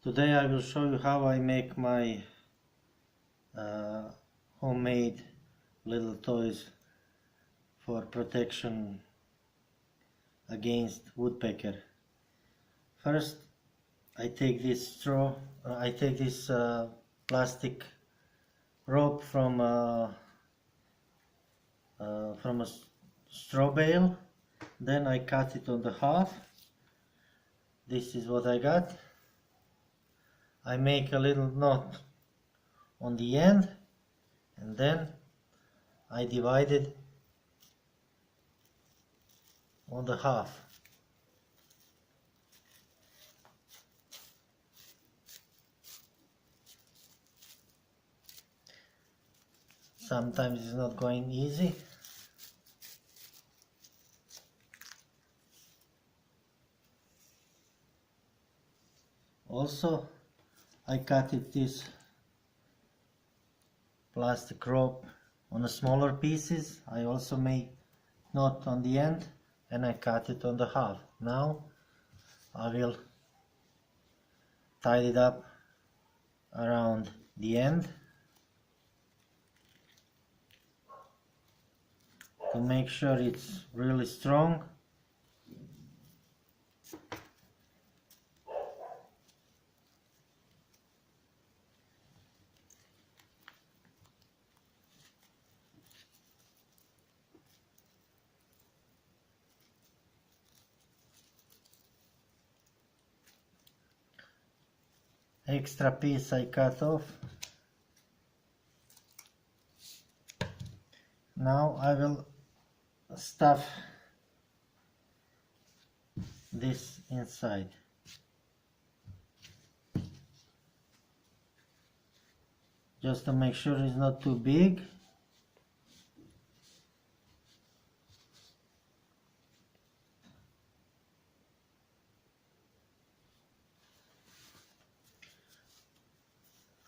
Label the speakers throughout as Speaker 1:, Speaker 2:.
Speaker 1: Today I will show you how I make my homemade little toys for protection against woodpecker. First, I take this plastic rope from a straw bale. Then I cut it on the half. This is what I got. I make a little knot on the end, and then I divide it on the half. Sometimes it's not going easy. Also, I cut this plastic rope on the smaller pieces. I also make knot on the end and I cut it on the half. Now I will tie it up around the end to make sure it's really strong. Extra piece I cut off. Now I will stuff this inside. Just to make sure it's not too big.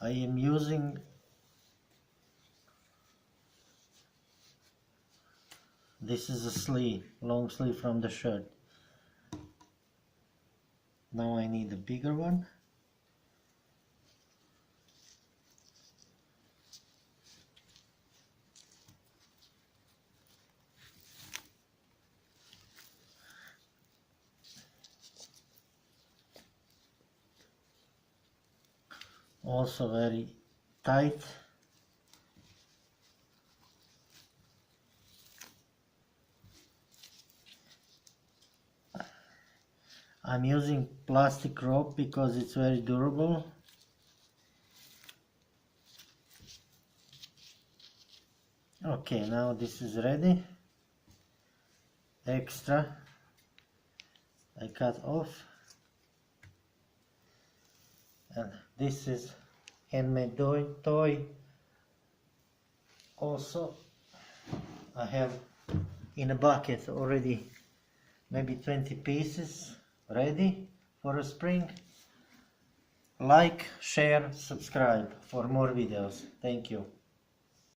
Speaker 1: I am using this is a sleeve, long sleeve from the shirt. Now I need a bigger one. Also very tight. I'm using plastic rope because it's very durable. Okay, now this is ready. Extra I cut off. And this is handmade toy. Also, I have in a bucket already maybe 20 pieces ready for a spring. Like, share, subscribe for more videos. Thank you.